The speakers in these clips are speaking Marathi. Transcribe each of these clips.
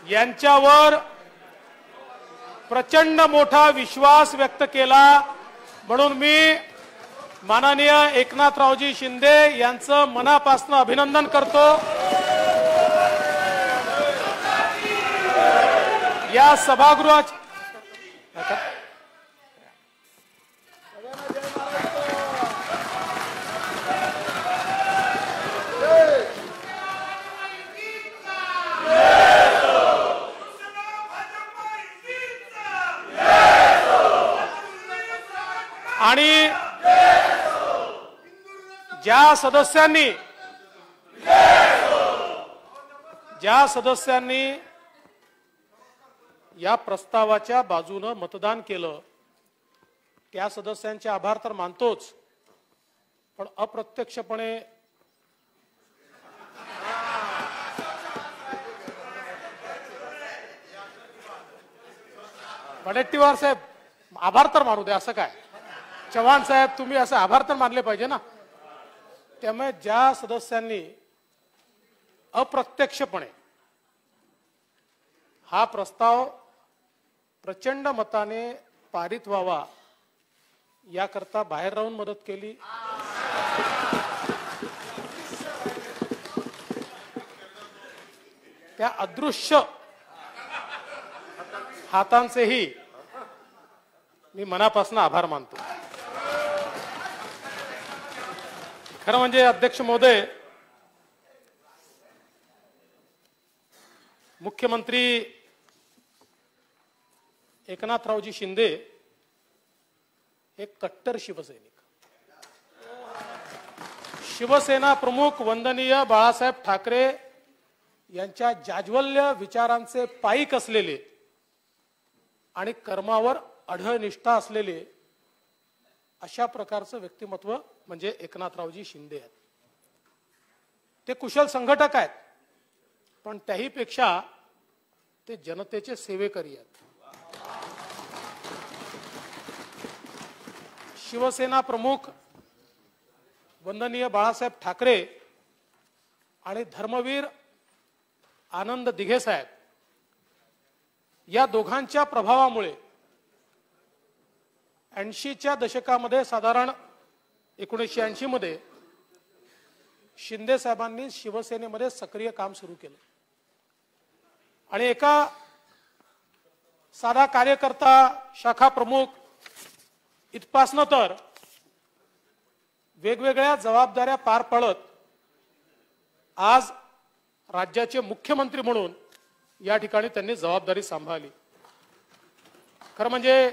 यांच्यावर प्रचंड मोठा विश्वास व्यक्त केला, म्हणून मी माननीय एकनाथरावजी शिंदे यांचं मनापासून अभिनंदन करतो। या सभागृहात आणि ज्या सदस्यांनी या प्रस्तावाच्या बाजूने मतदान केलं त्या सदस्यांचे आभार तर मानतोच, पण अप्रत्यक्षपणे वडेट्टीवार साहेब आभार तर मानू दे, असं काय चव्हाण साहेब तुम्ही असं आभार तर मानले पाहिजे ना। त्यामुळे ज्या सदस्यांनी अप्रत्यक्षपणे हा प्रस्ताव प्रचंड मताने पारित व्हावा याकरता बाहेर राहून मदत केली, त्या अदृश्य हातांचेही मी मनापासून आभार मानतो। खरं म्हणजे अध्यक्ष महोदय, मुख्यमंत्री एकनाथरावजी शिंदे एक कट्टर शिवसैनिक, शिवसेना प्रमुख वंदनीय बाळासाहेब ठाकरे यांच्या जाज्वल्य विचारांचे पाईक असलेले आणि कर्मावर अढळ निष्ठा असलेले अशा प्रकारचं व्यक्तिमत्व म्हणजे एकनाथरावजी शिंदे आहेत। ते कुशल संघटक आहेत, पण त्याही पेक्षा ते जनतेचे सेवेकरी आहेत। शिवसेना प्रमुख वंदनीय बाळासाहेब ठाकरे आणि धर्मवीर आनंद दिघे साहेब या दोघांच्या प्रभावामुळे 80च्या दशकामध्ये, साधारण 1980 मध्ये शिंदे साहेबांनी शिवसेनेमध्ये सक्रिय काम सुरू केलं आणि एका साधा कार्यकर्ता, शाखा प्रमुख इथपासनं तर वेगवेगळ्या जबाबदाऱ्या पार पाडत आज राज्याचे मुख्यमंत्री म्हणून या ठिकाणी त्यांनी जबाबदारी सांभाळली। खरं म्हणजे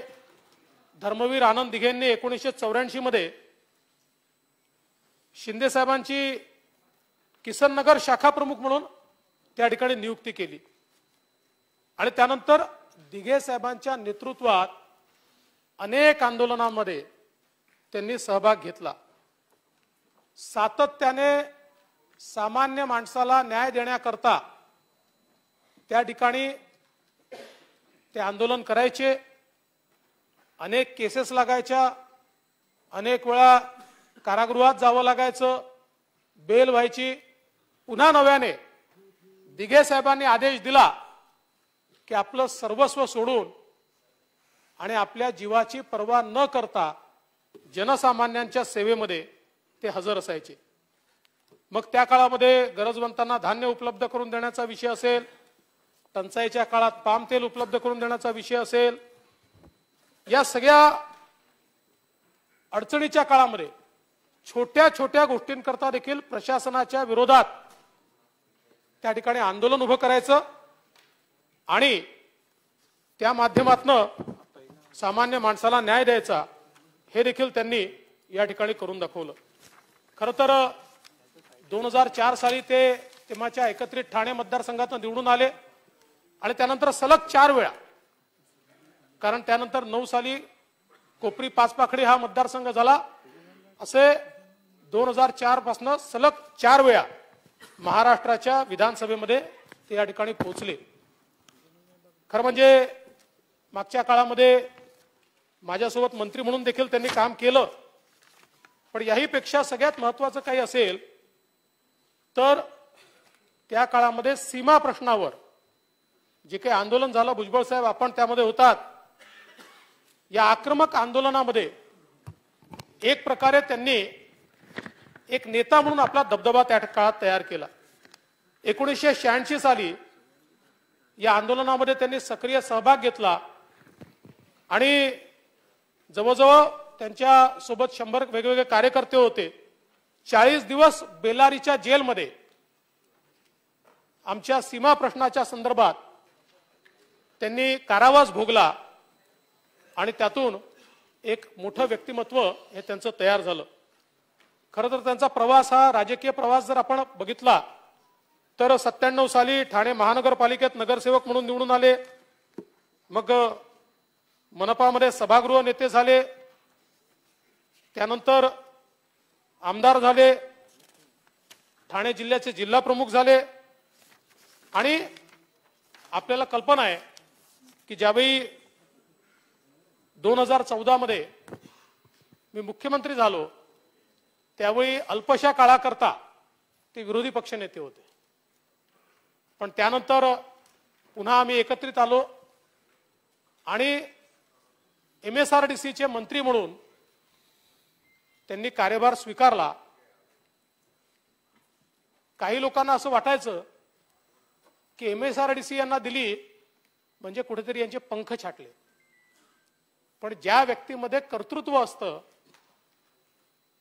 धर्मवीर आनंद दिघेंनी 1984 मध्ये शिंदे साहेबांची किसननगर शाखा प्रमुख म्हणून त्या ठिकाणी नियुक्ती केली आणि त्यानंतर दिघे साहेबांच्या नेतृत्वात अनेक आंदोलनांमध्ये त्यांनी सहभाग घेतला। सातत्याने सामान्य माणसाला न्याय देण्याकरता त्या ठिकाणी ते आंदोलन करायचे, अनेक केसेस लागायच्या, अनेक वेळा कारागृहात जावं लागायचं, बेल व्हायची। पुन्हा नव्याने दिघे साहेबांनी आदेश दिला की आपलं सर्वस्व सोडून आणि आपल्या जीवाची पर्वा न करता जनसामान्यांच्या सेवेमध्ये ते हजर असायचे। मग त्या काळामध्ये गरजवंतांना धान्य उपलब्ध करून देण्याचा विषय असेल, टंचाईच्या काळात पाम तेल उपलब्ध करून देण्याचा विषय असेल, या सगळ्या अडचणीच्या काळामध्ये छोट्या छोट्या गोष्टींकरता देखील प्रशासनाच्या विरोधात त्या ठिकाणी आंदोलन उभं करायचं आणि त्या माध्यमातून सामान्य माणसाला न्याय द्यायचा, हे देखील त्यांनी या ठिकाणी करून दाखवलं। खरं तर 2004 साली ते तेव्हाच्या एकत्रित ठाणे मतदारसंघातून निवडून आले आणि त्यानंतर सलग 4 वेळा, कारण त्यानंतर 9 साली कोपरी पाचपाखडी हा मतदारसंघ झाला, असे 2004 पासून सलग 4 वेळा महाराष्ट्राच्या विधानसभेमध्ये ते या ठिकाणी पोहोचले। खरं म्हणजे मागच्या काळामध्ये माझ्यासोबत मंत्री म्हणून देखील त्यांनी काम केलं, पण याही पेक्षा सगळ्यात महत्त्वाचं काही असेल तर त्या काळामध्ये सीमा प्रश्नावर जे काही आंदोलन झालं, भुजबळ साहेब आपण त्यामध्ये होतात, या आक्रमक आंदोलनामध्ये एक प्रकारे त्यांनी एक नेता म्हणून आपला दबदबा त्या काळात तयार केला. 1986 साली या आंदोलनामध्ये त्यांनी सक्रिय सहभाग घेतला आणि जवळजवळ त्यांच्या सोबत 100 वेगवेगळे कार्यकर्ते होते. 40 दिवस बेलारीच्या जेलमध्ये आमच्या सीमा प्रश्नाच्या संदर्भात त्यांनी कारावास भोगला आणि त्यातून एक मोठं व्यक्तिमत्व हे त्यांचं तयार झालं. खरं तर त्यांचा प्रवास हा राजकीय प्रवास जर आपण बघितला तर 97 साली ठाणे महानगरपालिकेत नगरसेवक म्हणून निवडून आले. मग मनपामध्ये सभागृह नेते झाले, त्यानंतर आमदार झाले, ठाणे जिल्ह्याचे जिल्हा प्रमुख झाले आणि आपल्याला कल्पना आहे की ज्यावेळी 2014 मध्ये मी मुख्यमंत्री झालो त्यावेळी अल्पशा काळाकरता ते विरोधी पक्षनेते होते, पण त्यानंतर पुन्हा आम्ही एकत्रित आलो आणि MSRDCचे मंत्री म्हणून त्यांनी कार्यभार स्वीकारला. काही लोकांना असं वाटायचं की MSRDC यांना दिली म्हणजे कुठेतरी यांचे पंख छाटले, पण ज्या व्यक्तीमध्ये कर्तृत्व असतं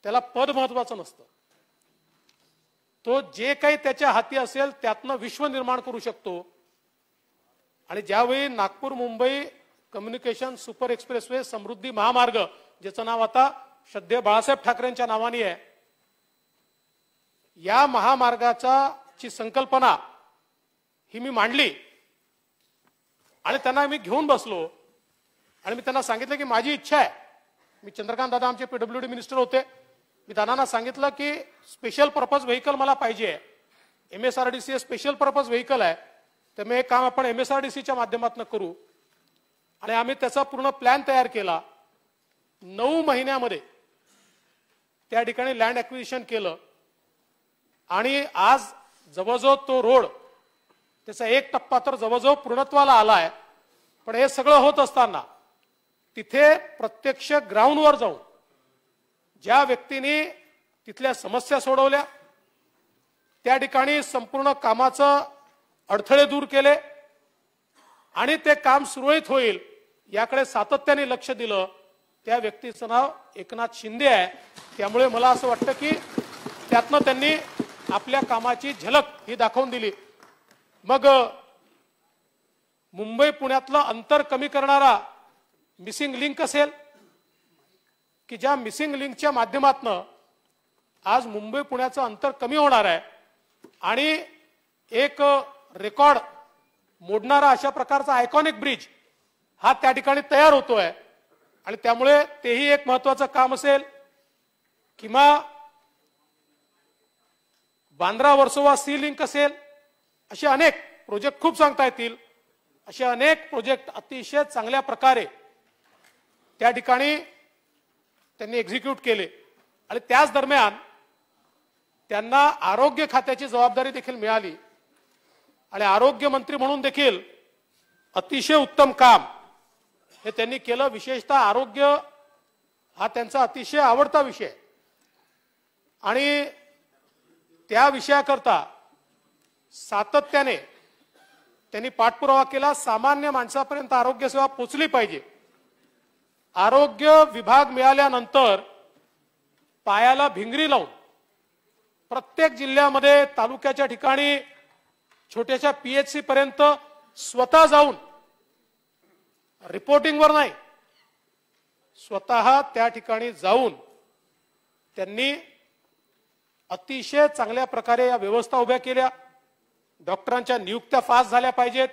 त्याला पद महत्वाचं नसतं. तो जे काही त्याच्या हाती असेल त्यातनं विश्व निर्माण करू शकतो. आणि ज्यावेळी Nagpur Mumbai communication super expressway Samruddhi Mahamarg, ज्याचं नाव आता श्रद्धेय बाळासाहेब ठाकरेंच्या नावाने आहे, या महामार्गाची संकल्पना ही मी मांडली आणि त्यांना मी घेऊन बसलो आणि मी त्यांना सांगितलं की माझी इच्छा आहे. मी चंद्रकांत दादा आमचे PWD मिनिस्टर होते, मी दादांना सांगितलं की स्पेशल पर्पज व्हेकल मला पाहिजे आहे. MSRDC स्पेशल पर्पज व्हेकल आहे, तर मी एक काम आपण MSRDCच्या माध्यमातून करू. आणि आम्ही त्याचा पूर्ण प्लॅन तयार केला. 9 महिन्यामध्ये त्या ठिकाणी लँड ॲक्विजिशन केलं आणि आज जवळजवळ तो रोड त्याचा एक टप्पा तर जवळजवळ पूर्णत्वाला आलाय. पण हे सगळं होत असताना तिथे प्रत्यक्ष ग्राउंडवर जाऊन ज्या व्यक्तींनी तिथल्या समस्या सोडवल्या, त्या ठिकाणी संपूर्ण कामाचं अडथळे दूर केले आणि ते काम सुरळीत होईल याकडे सातत्याने लक्ष दिलं, त्या व्यक्तीचं नाव एकनाथ शिंदे आहे. त्यामुळे मला असं वाटतं की त्यातनं त्यांनी आपल्या कामाची झलक ही दाखवून दिली. मग मुंबई पुण्यातलं अंतर कमी करणारा मिसिंग लिंक असेल की ज्या मिसिंग लिंकच्या माध्यमातून आज मुंबई पुण्याचं अंतर कमी होणार आहे आणि एक रेकॉर्ड मोडणारा अशा प्रकारचा आयकॉनिक ब्रिज हा त्या ठिकाणी तयार होतोय. आणि त्यामुळे तेही एक महत्त्वाचं काम असेल. किंवा बांद्रा वर्सोवा सी लिंक असेल, असे अनेक प्रोजेक्ट खूप सांगता येतील. असे अनेक प्रोजेक्ट अतिशय चांगल्या प्रकारे त्या ठिकाणी त्यांनी एक्झिक्यूट केले. आणि त्याच दरम्यान त्यांना आरोग्य खात्याची जबाबदारी देखील मिळाली आणि आरोग्य मंत्री म्हणून देखील अतिशय उत्तम काम हे त्यांनी केलं. विशेषतः आरोग्य हा त्यांचा अतिशय आवडता विषय आणि त्या विषयाकरता सातत्याने त्यांनी पाठपुरावा केला. सामान्य माणसापर्यंत आरोग्य सेवा पोहोचली पाहिजे. आरोग्य विभाग मिळाल्यानंतर पायाला भिंगरी लावून प्रत्येक जिल्ह्यामध्ये तालुक्याच्या ठिकाणी छोट्याशा PHC पर्यंत स्वतः जाऊन, रिपोर्टिंगवर नाही, स्वतः त्या ठिकाणी जाऊन त्यांनी अतिशय चांगल्या प्रकारे या व्यवस्था उभ्या केल्या. डॉक्टरांच्या नियुक्त्या फास्ट झाल्या पाहिजेत,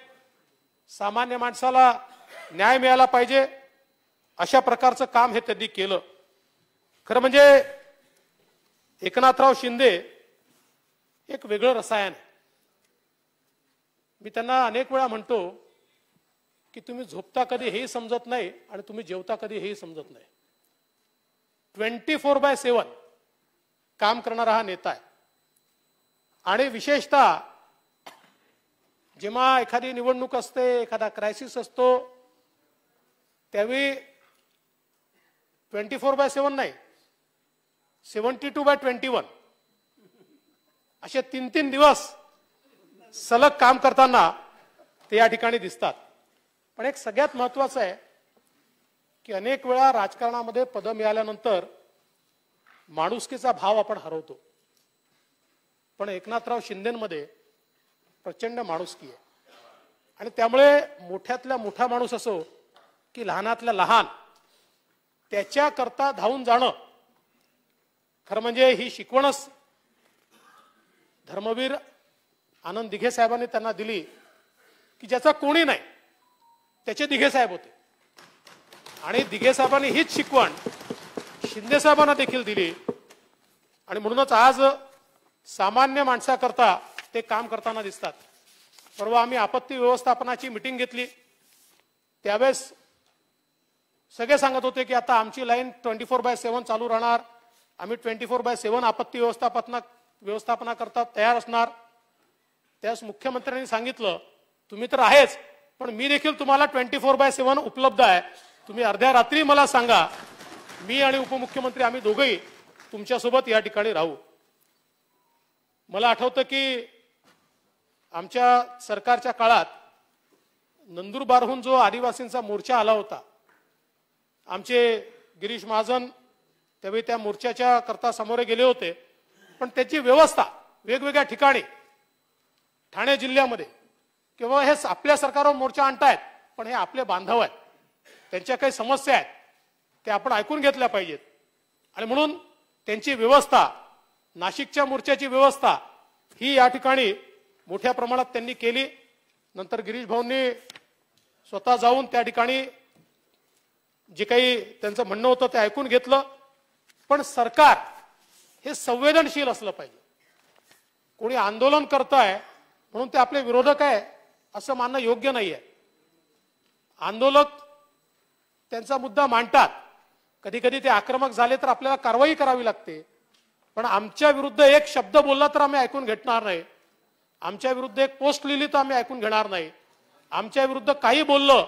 सामान्य माणसाला न्याय मिळाला पाहिजे, अशा प्रकारचं काम हे त्यांनी केलं. खरं म्हणजे एकनाथराव शिंदे एक वेगळं रसायन आहे. मी त्यांना अनेक वेळा म्हणतो की तुम्ही झोपता कधी हेही समजत नाही आणि तुम्ही जेवता कधी हेही समजत नाही. 24/7 काम करणारा हा नेता आहे. आणि विशेषतः जेव्हा एखादी निवडणूक असते, एखादा क्रायसिस असतो, त्यावेळी 24/7 नाही, 72/21 असे 3-3 दिवस सलग काम करताना ते या ठिकाणी दिसतात. पण एक सगळ्यात महत्वाचं आहे की अनेक वेळा राजकारणामध्ये पद मिळाल्यानंतर माणुसकीचा भाव आपण हरवतो. पण एकनाथराव शिंदेमध्ये प्रचंड माणुसकी आहे आणि त्यामुळे मोठ्यातला मोठा माणूस असो की लहानातल्या लहान, त्याच्याकरता धावून जाणं, खरं म्हणजे ही शिकवणच धर्मवीर आनंद दिघे साहेबांनी त्यांना दिली की ज्याचा कोणी नाही त्याचे दिघे साहेब होते. आणि दिघे साहेबांनी हीच शिकवण शिंदे साहेबांना देखील दिली आणि म्हणूनच आज सामान्य माणसाकरता ते काम करताना दिसतात. परवा आम्ही आपत्ती व्यवस्थापनाची मीटिंग घेतली, त्यावेळेस सगळे सांगत होते की आता आमची लाईन 24/7 चालू राहणार, आम्ही 24/7 आपत्ती व्यवस्थापना करता तयार असणार. त्यास मुख्यमंत्र्यांनी सांगितलं तुम्ही तर आहेच, पण मी देखील तुम्हाला 24/7 उपलब्ध आहे, तुम्ही अर्ध्या रात्री मला सांगा, मी आणि उपमुख्यमंत्री आम्ही दोघेही तुमच्यासोबत या ठिकाणी राहू. मला आठवतं की आमच्या सरकारच्या काळात नंदुरबारहून जो आदिवासींचा मोर्चा आला होता, आमचे गिरीश महाजन त्यावेळी त्या मोर्चाच्या करता समोर गेले होते. पण त्याची व्यवस्था वेगवेगळ्या ठिकाणी ठाणे जिल्ह्यामध्ये किंवा हे आपल्या सरकारवर मोर्चा आणतायत, पण हे आपले बांधव आहेत, त्यांच्या काही समस्या आहेत त्या आपण ऐकून घेतल्या पाहिजेत. आणि म्हणून त्यांची व्यवस्था, नाशिकच्या मोर्चाची व्यवस्था ही या ठिकाणी मोठ्या प्रमाणात त्यांनी केली. नंतर गिरीश भाऊंनी स्वतः जाऊन त्या ठिकाणी जे काही त्यांचं म्हणणं होतं ते ऐकून घेतलं. पण सरकार हे संवेदनशील असलं पाहिजे. कोणी आंदोलन करताय म्हणून ते आपले विरोधक आहे असं मानणं योग्य नाहीये. आंदोलक त्यांचा मुद्दा मांडतात, कधी कधी ते आक्रमक झाले तर आपल्याला कारवाई करावी लागते, पण आमच्या विरुद्ध एक शब्द बोलला तर आम्ही ऐकून घेणार नाही, आमच्या विरुद्ध एक पोस्ट लिहिली तर आम्ही ऐकून घेणार नाही, आमच्या विरुद्ध काही बोललं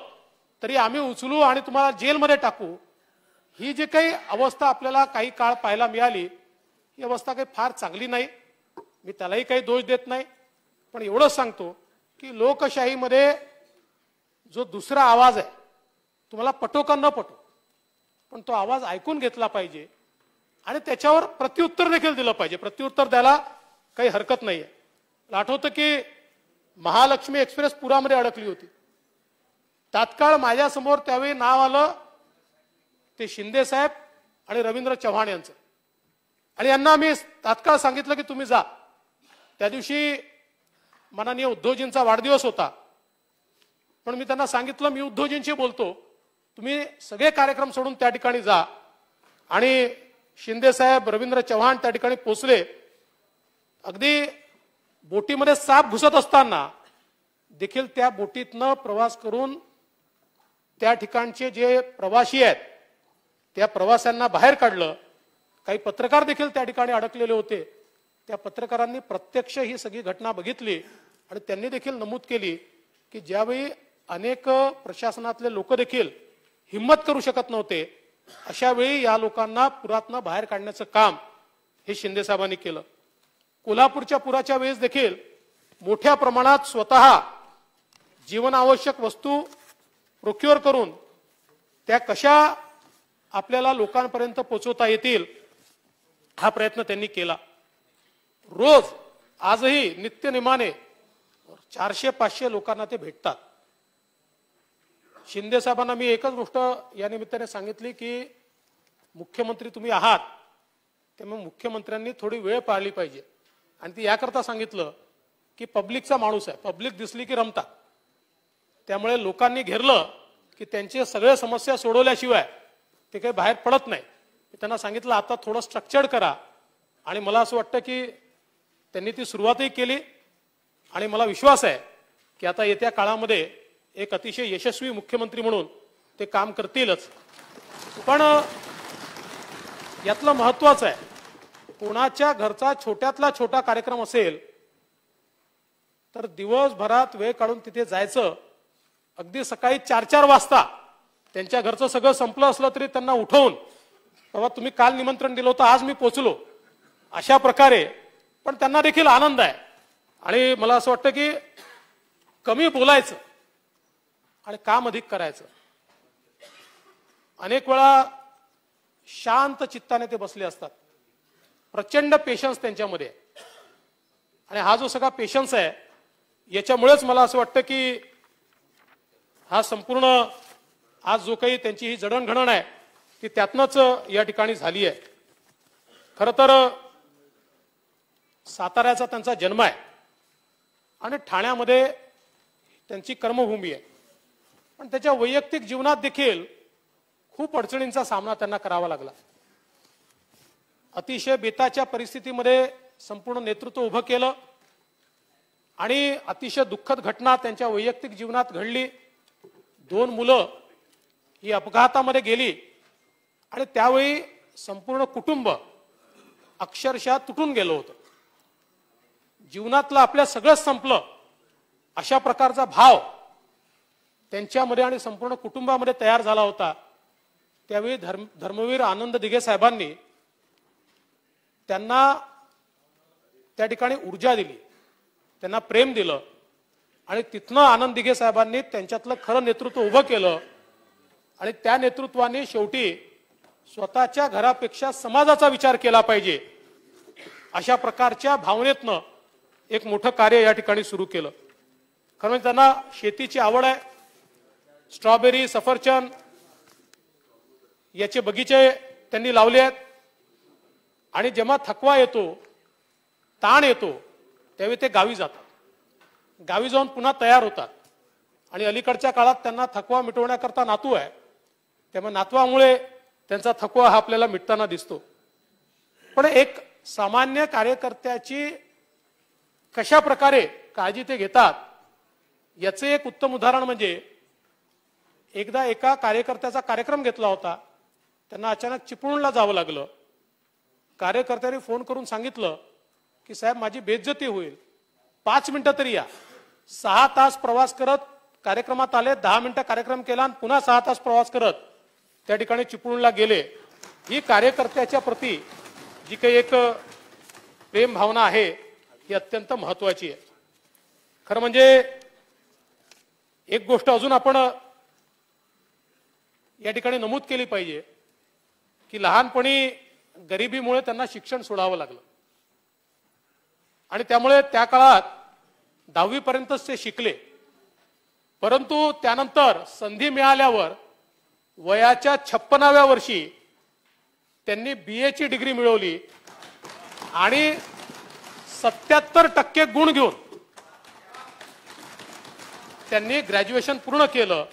तरी आम्ही उचलू आणि तुम्हाला जेलमध्ये टाकू. ही जी काही अवस्था आपल्याला काही काळ पाहायला मिळाली, ही अवस्था काही फार चांगली नाही. मी त्यालाही काही दोष देत नाही, पण एवढंच सांगतो की लोकशाहीमध्ये जो दुसरा आवाज आहे, तुम्हाला पटो का न पटो, पण तो आवाज ऐकून घेतला पाहिजे आणि त्याच्यावर प्रत्युत्तर देखील दिलं पाहिजे. प्रत्युत्तर द्यायला काही हरकत नाहीये. मला आठवतं की महालक्ष्मी एक्सप्रेस पुरामध्ये अडकली होती. तात्काळ माझ्यासमोर त्यावेळी नाव आलं ते शिंदे साहेब आणि रवींद्र चव्हाण यांचं, आणि यांना मी तात्काळ सांगितलं की तुम्ही जा. त्या दिवशी माननीय उद्धवजींचा वाढदिवस होता, पण मी त्यांना सांगितलं मी उद्धवजींशी बोलतो, तुम्ही सगळे कार्यक्रम सोडून त्या ठिकाणी जा. आणि शिंदे साहेब, रवींद्र चव्हाण त्या ठिकाणी पोहोचले. अगदी बोटीमध्ये साप घुसत असताना देखील त्या बोटीतनं प्रवास करून त्या ठिकाणचे जे प्रवासी आहेत त्या प्रवाशांना बाहेर काढलं. काही पत्रकार देखील त्या ठिकाणी अडकलेले होते. त्या पत्रकारांनी प्रत्यक्ष ही सगळी घटना बघितली आणि त्यांनी देखील नमूद केली की ज्यावेळी अनेक प्रशासनातले लोक देखील हिम्मत करू शकत नव्हते, अशा वेळी या लोकांना पुरातनं बाहेर काढण्याचं काम हे शिंदे साहेबांनी केलं. कोल्हापूरच्या पुराच्या वेळेस देखील मोठ्या प्रमाणात स्वतः जीवनावश्यक वस्तू प्रोक्युअर करून त्या कशा आपल्याला लोकांपर्यंत पोहोचवता येतील हा प्रयत्न त्यांनी केला. रोज आजही नित्यनेमाने 400-500 लोकांना ते भेटतात. शिंदे साहेबांना मी एकच गोष्ट या निमित्ताने सांगितली की मुख्यमंत्री तुम्ही आहात, त्यामुळे मुख्यमंत्र्यांनी थोडी वेळ पाळली पाहिजे. आणि ती याकरता सांगितलं की पब्लिकचा माणूस आहे, पब्लिक दिसली की रमतात. त्यामुळे लोकांनी घेरलं की त्यांचे सगळे समस्या सोडवल्याशिवाय ते काही बाहेर पडत नाही. त्यांना सांगितलं आता थोडं स्ट्रक्चर्ड करा, आणि मला असं वाटतं की त्यांनी ती सुरुवातही केली आणि मला विश्वास आहे की आता येत्या काळामध्ये एक अतिशय यशस्वी मुख्यमंत्री म्हणून ते काम करतीलच. पण यातलं महत्त्वाचं आहे, कोणाच्या घरचा छोट्यातला छोटा कार्यक्रम असेल तर दिवसभरात वेळ काढून तिथे जायचं. अगदी सकाळी 4-4 वाजता त्यांच्या घरचं सगळं संपलं असलं तरी त्यांना उठवून, बाबा तुम्ही काल निमंत्रण दिलं होतं, आज मी पोचलो, अशा प्रकारे. पण त्यांना देखील आनंद आहे. आणि मला असं वाटतं की कमी बोलायचं आणि काम अधिक करायचं. अनेक वेळा शांत चित्ताने ते बसले असतात. प्रचंड पेशन्स त्यांच्यामध्ये आहे. आणि हा जो सगळा पेशन्स आहे याच्यामुळेच मला असं वाटतं की हा संपूर्ण आज जो काही त्यांची ही जडणघडण आहे ती त्यातनंच या ठिकाणी झाली आहे. खरं तर साताऱ्याचा त्यांचा जन्म आहे आणि ठाण्यामध्ये त्यांची कर्मभूमी आहे. पण त्याच्या वैयक्तिक जीवनात देखील खूप अडचणींचा सामना त्यांना करावा लागला. अतिशय बेताच्या परिस्थितीमध्ये संपूर्ण नेतृत्व उभं केलं आणि अतिशय दुःखद घटना त्यांच्या वैयक्तिक जीवनात घडली. 2 मुलं ही अपघातामध्ये गेली आणि त्यावेळी संपूर्ण कुटुंब अक्षरशः तुटून गेलं होतं. जीवनातलं आपल्या सगळंच संपलं अशा प्रकारचा भाव त्यांच्यामध्ये आणि संपूर्ण कुटुंबामध्ये तयार झाला होता. त्यावेळी धर्मवीर आनंद दिघे साहेबांनी त्यांना त्या ठिकाणी ऊर्जा दिली, त्यांना प्रेम दिलं आणि तिथनं आनंद दिघे साहेबांनी त्यांच्यातलं खरं नेतृत्व उभं केलं. आणि त्या नेतृत्वाने शेवटी स्वतःच्या घरापेक्षा समाजाचा विचार केला पाहिजे अशा प्रकारच्या भावनेतनं एक मोठं कार्य या ठिकाणी सुरू केलं. खरं म्हणजे त्यांना शेतीची आवड आहे. स्ट्रॉबेरी, सफरचंद याचे बगीचे त्यांनी लावले आहेत. आणि जेव्हा थकवा येतो, ताण येतो, त्यावेळी ते गावी जातात. गावी जाऊन पुन्हा तयार होतात. आणि अलीकडच्या काळात त्यांना थकवा मिटवण्याकरता नातू आहे. त्यामुळे नातवामुळे त्यांचा थकवा हा आपल्याला मिटताना दिसतो. पण एक सामान्य कार्यकर्त्याची कशा प्रकारे काळजी ते घेतात याचे एक उत्तम उदाहरण म्हणजे एकदा एका कार्यकर्त्याचा कार्यक्रम घेतला होता. त्यांना अचानक चिपळूणला जावं लागलं. कार्यकर्त्यांनी फोन करून सांगितलं की साहेब माझी बेइज्जती होईल, 5 मिनिटं तरी या. 6 तास प्रवास करत कार्यक्रमात आले, 10 मिनिटं कार्यक्रम केला आणि पुन्हा 6 तास प्रवास करत त्या ठिकाणी चिपळूणला गेले. ही कार्यकर्त्याच्या प्रती जी काही एक प्रेम भावना आहे ही अत्यंत महत्वाची आहे. खरं म्हणजे एक गोष्ट अजून आपण या ठिकाणी नमूद केली पाहिजे की लहानपणी गरिबीमुळे त्यांना शिक्षण सोडावं लागलं आणि त्यामुळे त्या काळात 10वी पर्यंतच ते शिकले. परंतु त्यानंतर संधी मिळाल्यावर वयाच्या 56व्या वर्षी त्यांनी BA ची डिग्री मिळवली आणि 77% गुण घेऊन त्यांनी ग्रॅज्युएशन पूर्ण केलं.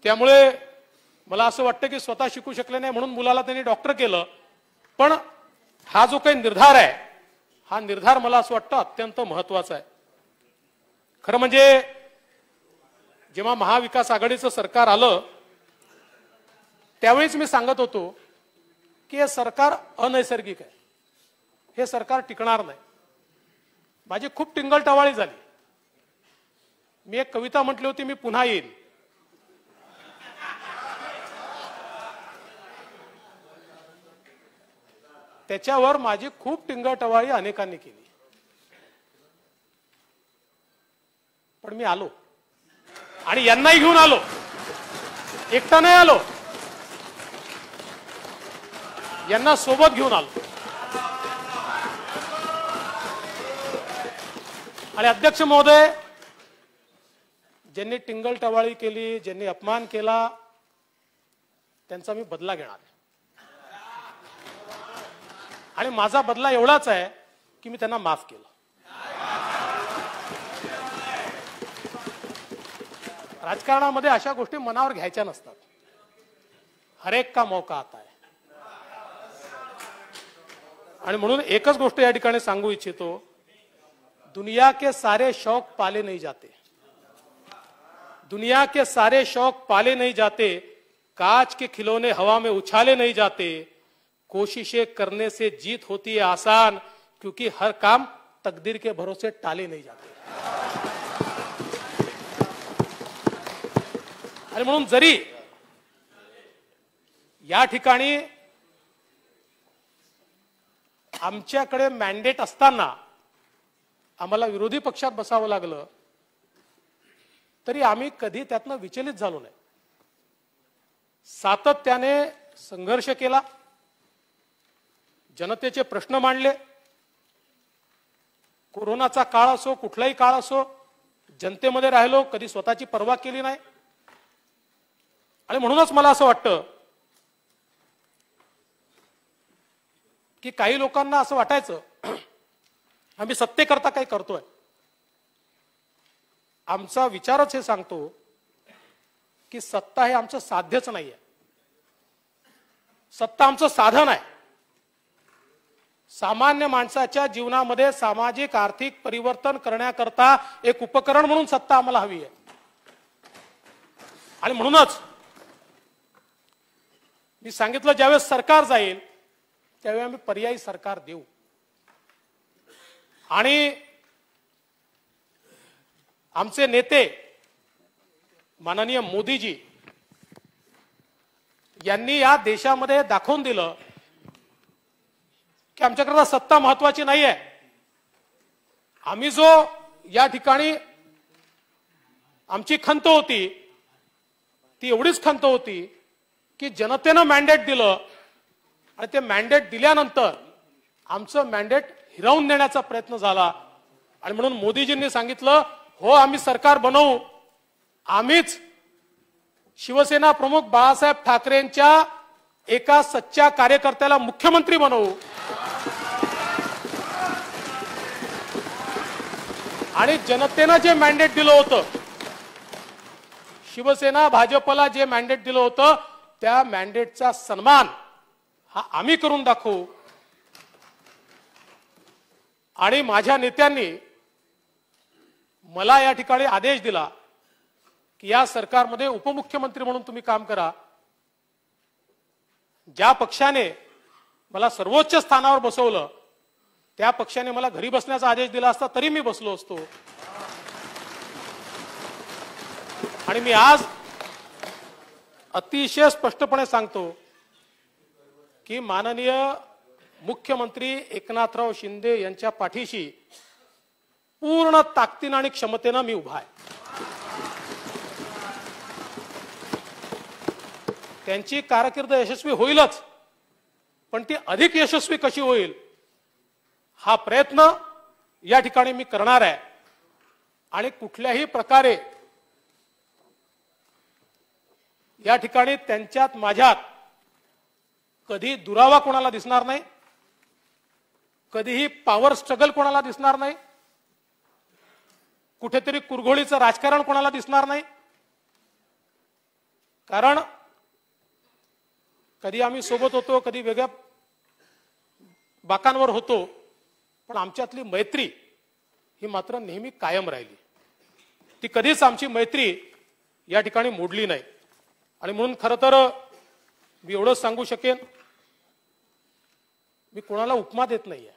त्यामुळे मला असं वाटतं की स्वतः शिकू शकले नाही म्हणून मुलाला त्यांनी डॉक्टर केलं. पण हा जो काही निर्धार आहे हा निर्धार मला असं वाटतं अत्यंत महत्वाचा आहे. खरं म्हणजे जेव्हा महाविकास आघाडीचं सरकार आलं त्यावेळीच मी सांगत होतो की हे सरकार अनैसर्गिक आहे, हे सरकार टिकणार नाही. माझी खूप टिंगलटवाळी झाली. मी एक कविता म्हटली होती, मी पुन्हा येईल. त्याच्यावर माझी खूप टिंगलटवाळी अनेकांनी केली. पण मी आलो आणि यांनाही घेऊन आलो, एकटा नाही आलो, यांना सोबत घेऊन आलो. आणि अध्यक्ष महोदय, ज्यांनी टिंगलटवाळी केली, ज्यांनी अपमान केला, त्यांचा मी बदला घेणार आहे. आणि माझा बदला एवढाच आहे की मी त्यांना माफ केलं. राजकारणामध्ये अशा गोष्टी मनावर घ्यायच्या नसतात. हर एक का मौका आता है. आणि म्हणून एकच गोष्ट या ठिकाणी सांगू इच्छितो, दुनिया के सारे शौक पाले नहीं जाते, दुनिया के सारे शौक पाले नहीं जाते, कांच के खिलौने हवा में उछाले नहीं जाते, कोशिशें करने से जीत होती है आसान, क्योंकि हर काम तकदीर के भरोसे टाले नहीं जाते. आणि म्हणून जरी या ठिकाणी आमच्याकडे मॅन्डेट असताना आम्हाला विरोधी पक्षात बसावं लागलं तरी आम्ही कधी त्यातनं विचलित झालो नाही. सातत्याने संघर्ष केला, जनतेचे प्रश्न मांडले. कोरोनाचा काळ असो, कुठलाही काळ असो, जनतेमध्ये राहिलो, कधी स्वतःची पर्वा केली नाही. आणि म्हणूनच मला असं वाटतं की काही लोकांना असं वाटायचं आम्ही सत्तेकरता काही करतोय. आमचा विचारच हे सांगतो की सत्ता हे आमचं साध्यच नाहीये. सत्ता आमचं साधन आहे. सामान्य माणसाच्या जीवनामध्ये सामाजिक आर्थिक परिवर्तन करण्याकरता एक उपकरण म्हणून सत्ता आम्हाला हवी आहे. आणि म्हणूनच मी सांगितलं ज्यावेळेस सरकार जाईल त्यावेळी आम्ही पर्यायी सरकार देऊ. आणि आमचे नेते माननीय मोदीजी यांनी या देशामध्ये दाखवून दिलं की आमच्याकरता सत्ता महत्वाची नाही आहे. आम्ही जो या ठिकाणी आमची खंत होती ती एवढीच खंत होती की जनतेनं मॅन्डेट दिलं आणि ते मॅन्डेट दिल्यानंतर आमचं मॅन्डेट हिरावून देण्याचा प्रयत्न झाला. आणि म्हणून मोदीजींनी सांगितलं हो आम्ही सरकार बनवू, आम्हीच शिवसेना प्रमुख बाळासाहेब ठाकरेंच्या एका सच्च्या कार्यकर्त्याला मुख्यमंत्री बनवू. आणि जनतेनं जे मॅन्डेट दिलं होतं, शिवसेना भाजपला जे मॅन्डेट दिलं होतं त्या मॅन्डेटचा सन्मान हा आम्ही करून दाखवू. आणि माझ्या नेत्यांनी मला या ठिकाणी आदेश दिला की या सरकारमध्ये उपमुख्यमंत्री म्हणून तुम्ही काम करा. ज्या पक्षाने मला सर्वोच्च स्थानावर बसवलं त्या पक्षाने मला घरी बसण्याचा आदेश दिला असता तरी मी बसलो असतो. आणि मी आज अतिशय स्पष्टपणे सांगतो की माननीय मुख्यमंत्री एकनाथराव शिंदे यांच्या पाठीशी पूर्ण ताकदीने आणि क्षमतेने मी उभा आहे. त्यांची कारकीर्द यशस्वी होईलच, पण ती अधिक यशस्वी कशी होईल हा प्रयत्न या ठिकाणी मी करणार आहे. आणि कुठल्याही प्रकारे या ठिकाणी त्यांच्यात माझ्यात कधी दुरावा कोणाला दिसणार नाही, कधीही पॉवर स्ट्रगल कोणाला दिसणार नाही, कुठेतरी कुरघोडीचं राजकारण कोणाला दिसणार नाही. कारण कधी आम्ही सोबत होतो, कधी वेगळ्या बाकांवर होतो, पण आमच्यातली मैत्री ही मात्र नेहमी कायम राहिली. ती कधीच आमची मैत्री या ठिकाणी मोडली नाही. आणि म्हणून खरं तर मी एवढंच सांगू शकेन, मी कोणाला उपमा देत नाहीये,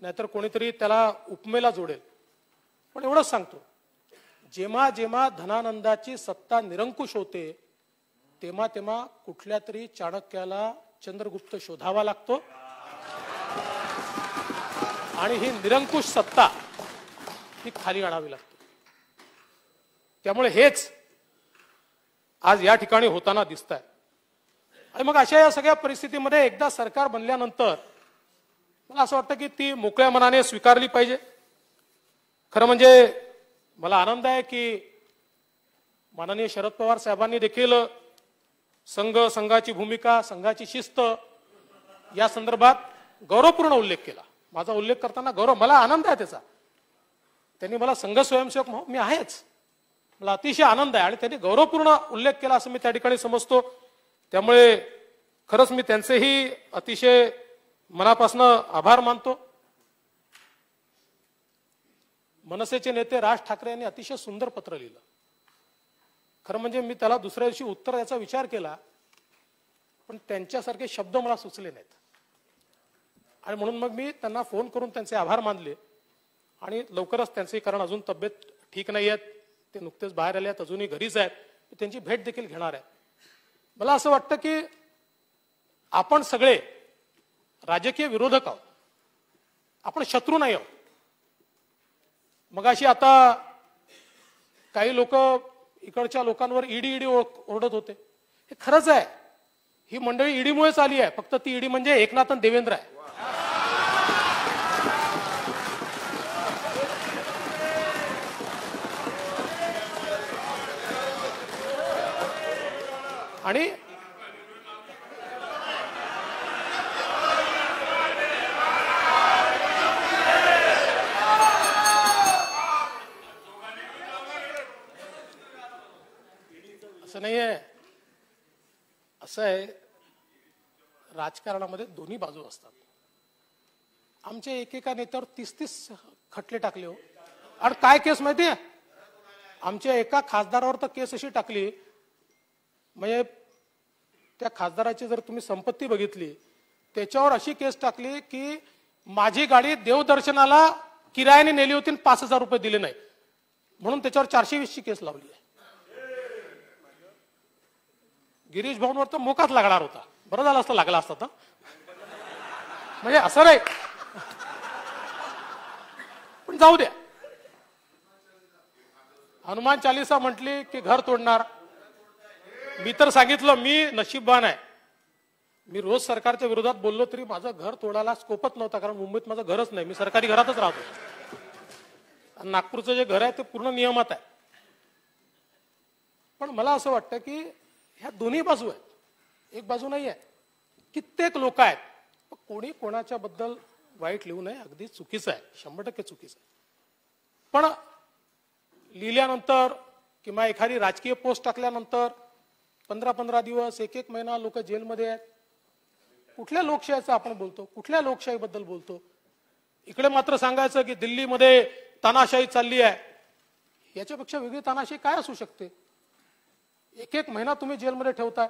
नाहीतर कोणीतरी त्याला उपमेला जोडेल. पण एवढंच सांगतो, जेव्हा जेव्हा धनानंदाची सत्ता निरंकुश होते तेव्हा तेव्हा कुठल्या तरी चाणक्याला चंद्रगुप्त शोधावा लागतो आणि ही निरंकुश सत्ता ही खाली आणावी लागते. त्यामुळे हेच आज या ठिकाणी होताना दिसत आहे. आणि मग अशा या सगळ्या परिस्थितीमध्ये एकदा सरकार बनल्यानंतर मला असं वाटतं की ती मोकळ्या मनाने स्वीकारली पाहिजे. खरं म्हणजे मला आनंद आहे की माननीय शरद पवार साहेबांनी देखील संघाची भूमिका, संघाची शिस्त या संदर्भात गौरवपूर्ण उल्लेख केला. माझा उल्लेख करताना गौरव, मला आनंद आहे त्याचा. त्यांनी मला संघ स्वयंसेवक मी आहेच, मला अतिशय आनंद आहे आणि त्यांनी गौरवपूर्ण उल्लेख केला असं मी त्या ठिकाणी समजतो. त्यामुळे खरंच मी त्यांचेही अतिशय मनापासून आभार मानतो. मनसेचे नेते राज ठाकरे यांनी अतिशय सुंदर पत्र लिहिलं. खरं म्हणजे मी त्याला दुसऱ्या दिवशी उत्तर द्यायचा विचार केला, पण त्यांच्यासारखे शब्द मला सुचले नाहीत. आणि म्हणून मग मी त्यांना फोन करून त्यांचे आभार मानले. आणि लवकरच त्यांचे कारण अजून तब्येत ठीक नाही आहेत, ते नुकतेच बाहेर आले आहेत, अजूनही घरीच आहेत. त्यांची भेट देखील घेणार आहे. मला असं वाटतं की आपण सगळे राजकीय विरोधक आहोत, आपण शत्रू नाही आहोत. मगाशी आता काही लोक इकडच्या लोकांवर ईडी ओरडत होते. हे खरंच आहे, ही मंडळी ईडीमुळेच आली आहे. फक्त ती ईडी म्हणजे एकनाथ आणि देवेंद्र आहे. आणि असं नाही आहे, असं आहे, राजकारणामध्ये दोन्ही बाजू असतात. आमच्या एकेका नेत्यावर 30 खटले टाकले हो. आणि काय केस माहितीये, आमच्या एका खासदारावर तर केस अशी टाकली, म्हणजे त्या खासदाराची जर तुम्ही संपत्ती बघितली, त्याच्यावर अशी केस टाकली की माझी गाडी देवदर्शनाला किरायाने नेली होती आणि 5,000 रुपये दिले नाही, म्हणून त्याच्यावर 420ची केस लावली आहे. गिरीश भाऊंवर तर मोकाच लागणार होता, बरं झालं असतं लागला असता तर. म्हणजे असं नाही, पण जाऊ द्या. हनुमान चालीसा म्हटली की घर तोडणार. मी तर सांगितलं मी नशीबवान आहे, मी रोज सरकारच्या विरोधात बोललो तरी माझं घर तोडायला स्कोपच नव्हता, कारण मुंबईत माझं घरच नाही, मी सरकारी घरातच राहतो. आणि नागपूरचं जे घर आहे ते पूर्ण नियमात आहे. पण मला असं वाटतं की ह्या दोन्ही बाजू आहेत, एक बाजू नाही आहे. कित्येक लोक आहेत, कोणी कोणाच्या बद्दल वाईट लिहू नये, अगदी चुकीचं आहे, 100% चुकीचं आहे. पण लिहिल्यानंतर किंवा एखादी राजकीय पोस्ट टाकल्यानंतर 15-15 दिवस, 1-1 महिना लोक जेलमध्ये आहेत. कुठल्या लोकशाहीचं आपण बोलतो, कुठल्या लोकशाहीबद्दल बोलतो? इकडे मात्र सांगायचं की दिल्लीमध्ये तानाशाही चालली आहे. याच्यापेक्षा वेगळी तानाशाही काय असू शकते? 1-1 महिना तुम्ही जेलमध्ये ठेवताय.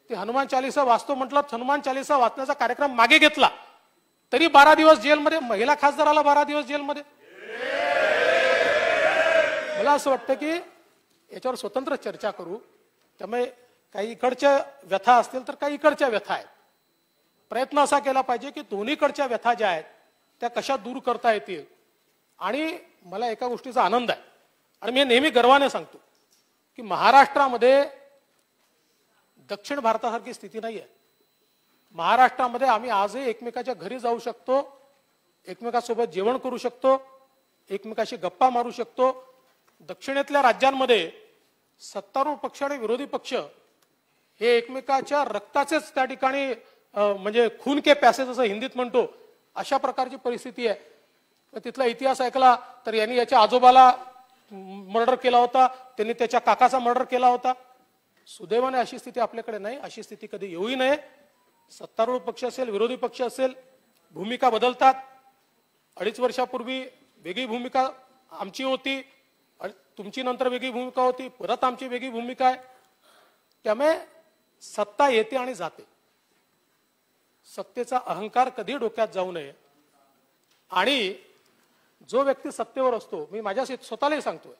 ते हनुमान चालीसा वाचतो म्हटलं, हनुमान चालीसा वाचण्याचा कार्यक्रम मागे घेतला तरी 12 दिवस जेलमध्ये, महिला खासदाराला 12 दिवस जेलमध्ये. मला असं वाटतं की याच्यावर स्वतंत्र चर्चा करू. त्यामुळे काही इकडच्या व्यथा असतील तर काही इकडच्या व्यथा आहेत. प्रयत्न असा केला पाहिजे की दोन्हीकडच्या व्यथा ज्या आहेत त्या कशा दूर करता येतील. आणि मला एका गोष्टीचा आनंद आहे, आणि मी नेहमी गर्वाने सांगतो की महाराष्ट्रामध्ये दक्षिण भारतासारखी स्थिती नाही आहे. महाराष्ट्रामध्ये आम्ही आजही एकमेकाच्या घरी जाऊ शकतो, एकमेकासोबत जेवण करू शकतो, एकमेकाशी गप्पा मारू शकतो. दक्षिणेतल्या राज्यांमध्ये सत्तारूढ पक्ष आणि विरोधी पक्ष हे एकमेकाच्या रक्ताचेच त्या ठिकाणी म्हणजे खून के प्यासे जसं हिंदीत म्हणतो, अशा प्रकारची परिस्थिती आहे. तिथला इतिहास ऐकला तर यांनी याच्या आजोबाला मर्डर केला होता, त्यांनी त्याच्या काकाचा मर्डर केला होता. सुदैवाने अशी स्थिती आपल्याकडे नाही, अशी स्थिती कधी येऊही नये. सत्तारूढ पक्ष असेल, विरोधी पक्ष असेल, भूमिका बदलतात. 2.5 वर्षापूर्वी वेगळी भूमिका आमची होती, तुमची नंतर वेगळी भूमिका होती, परत आमची वेगळी भूमिका आहे. त्यामुळे सत्ता येते आणि जाते. सत्तेचा अहंकार कधी डोक्यात जाऊ नये. आणि जो व्यक्ती सत्तेवर असतो, मी माझ्या स्वतःलाही सांगतोय,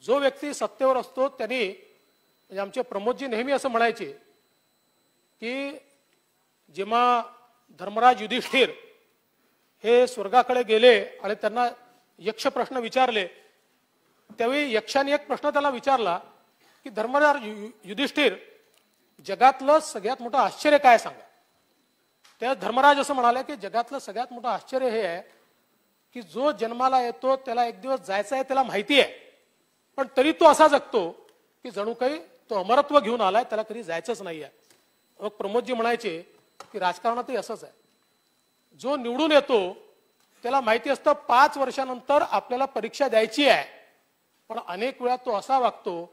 जो व्यक्ती सत्तेवर असतो त्यांनी, म्हणजे आमचे प्रमोदजी नेहमी असं म्हणायचे की जेव्हा धर्मराज युधिष्ठिर हे स्वर्गाकडे गेले आणि त्यांना यक्ष प्रश्न विचारले, त्यावेळी यक्षाने एक प्रश्न त्याला विचारला की धर्मराज युधिष्ठिर, जगातलं सगळ्यात मोठं आश्चर्य काय सांगा? त्या धर्मराज असं म्हणाले की जगातलं सगळ्यात मोठं आश्चर्य हे आहे की जो जन्माला येतो त्याला एक दिवस जायचं आहे, त्याला माहिती आहे, पण तरी तो असा जगतो की जणू काही तो अमरत्व घेऊन आलाय, त्याला कधी जायचंच नाही आहे. मग प्रमोदजी म्हणायचे की राजकारणातही असंच आहे. जो निवडून येतो त्याला माहिती असतं 5 वर्षानंतर आपल्याला परीक्षा द्यायची आहे, पण अनेक वेळा तो असा वागतो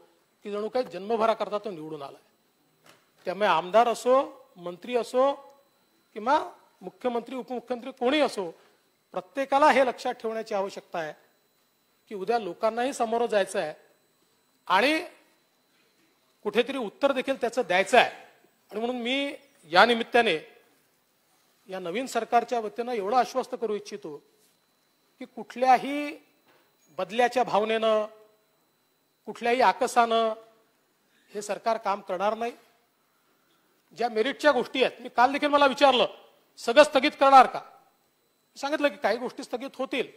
की जणू काही जन्मभराकरता तो निवडून आलाय. त्यामुळे आमदार असो, मंत्री असो किंवा मुख्यमंत्री, उपमुख्यमंत्री कोणी असो, प्रत्येकाला हे लक्षात ठेवण्याची आवश्यकता आहे की उद्या लोकांनाही समोर जायचं आहे आणि कुठेतरी उत्तर देखील त्याचं द्यायचं आहे. आणि म्हणून मी या निमित्ताने या नवीन सरकारच्या वतीनं एवढं आश्वस्त करू इच्छितो की कुठल्याही बदल्याच्या भावनेनं, कुठल्याही आकसानं हे सरकार काम करणार नाही. ज्या मेरिटच्या गोष्टी आहेत, मी काल देखील मला विचारलं सगळं स्थगित करणार का, सांगितलं की काही गोष्टी स्थगित होतील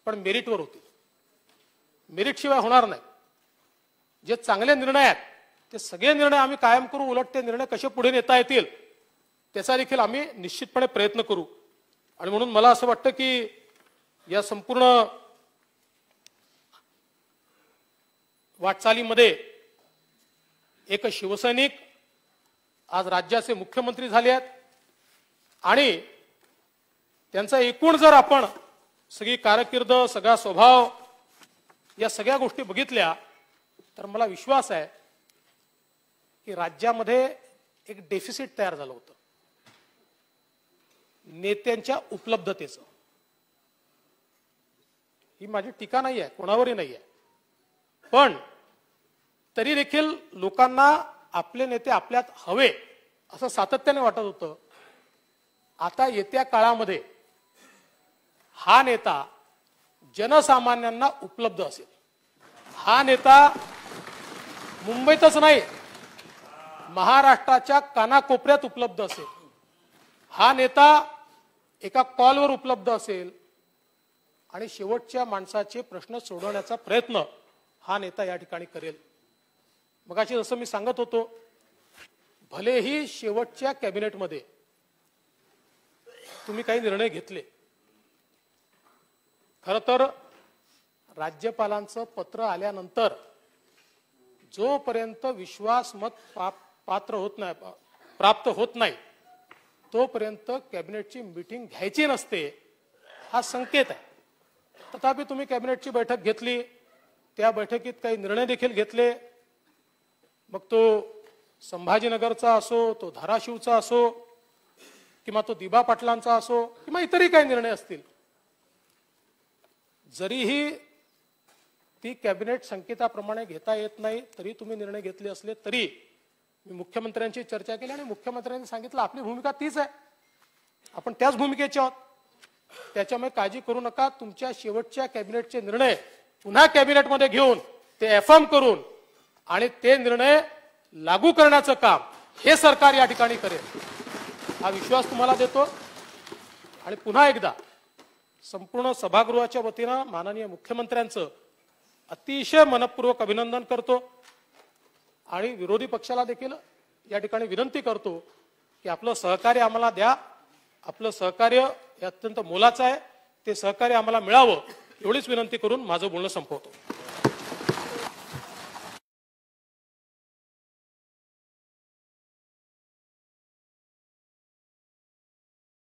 पण मेरिटवर होतील, मेरिट शिवाय होणार नाही. जे चांगले निर्णय आहेत ते सगळे निर्णय आम्ही कायम करू, उलट ते निर्णय कसे पुढे नेता येतील त्याचा देखील आम्ही निश्चितपणे प्रयत्न करू. आणि म्हणून मला असं वाटतं की या संपूर्ण वाटचालीमध्ये एक शिवसैनिक आज राज्याचे मुख्यमंत्री झाले आहेत आणि त्यांचा एकूण जर आपण सगळी कारकीर्द, सगळा स्वभाव, या सगळ्या गोष्टी बघितल्या तर मला विश्वास आहे की राज्यामध्ये एक डेफिसिट तयार झालं होतं नेत्यांच्या उपलब्धतेचं. ही माझी टीका नाही आहे, कोणावरही नाही आहे, पण तरी देखील लोकांना आपले नेते आपल्यात हवे असं सातत्याने वाटत होतं. आता येत्या काळामध्ये हा नेता जनसामान्यांना उपलब्ध असेल. हा नेता मुंबईतच नाही, महाराष्ट्राच्या कानाकोपऱ्यात उपलब्ध असेल. हा नेता एका कॉलवर उपलब्ध असेल आणि शेवटच्या माणसाचे प्रश्न सोडवण्याचा प्रयत्न हा नेता या ठिकाणी करेल. मगाशी जसं मी सांगत होतो, भलेही शेवटच्या कॅबिनेटमध्ये तुम्ही काही निर्णय घेतले, खरं तर राज्यपालांचं पत्र आल्यानंतर जोपर्यंत विश्वासमत प्राप्त होत नाही तोपर्यंत कॅबिनेटची मीटिंग घ्यायची नसते, हा संकेत आहे. तथापि तुम्ही कॅबिनेटची बैठक घेतली, त्या बैठकीत काही निर्णय देखील घेतले, मग तो संभाजीनगरचा असो, तो धाराशिवचा असो, किंवा तो दिबा पाटलांचा असो, किंवा इतरही काही निर्णय असतील. जरीही ती कॅबिनेट संकेताप्रमाणे घेता येत नाही तरी तुम्ही निर्णय घेतले असले तरी मी मुख्यमंत्र्यांची चर्चा केली आणि मुख्यमंत्र्यांनी सांगितलं आपली भूमिका तीच आहे, आपण त्याच भूमिकेचे आहोत, त्याच्यामुळे काळजी करू नका. तुमच्या शेवटच्या कॅबिनेटचे निर्णय पुन्हा कॅबिनेटमध्ये घेऊन ते अफर्म करून आणि ते निर्णय लागू करण्याचं काम हे सरकार या ठिकाणी करेल, हा विश्वास तुम्हाला देतो. आणि पुन्हा एकदा संपूर्ण सभागृहाच्या वतीनं माननीय मुख्यमंत्र्यांचं अतिशय मनपूर्वक अभिनंदन करतो आणि विरोधी पक्षाला देखील या ठिकाणी विनंती करतो की आपलं सहकार्य आम्हाला द्या. आपलं सहकार्य हे अत्यंत मोलाचं आहे, ते सहकार्य आम्हाला मिळावं एवढीच विनंती करून माझं बोलणं संपवतो.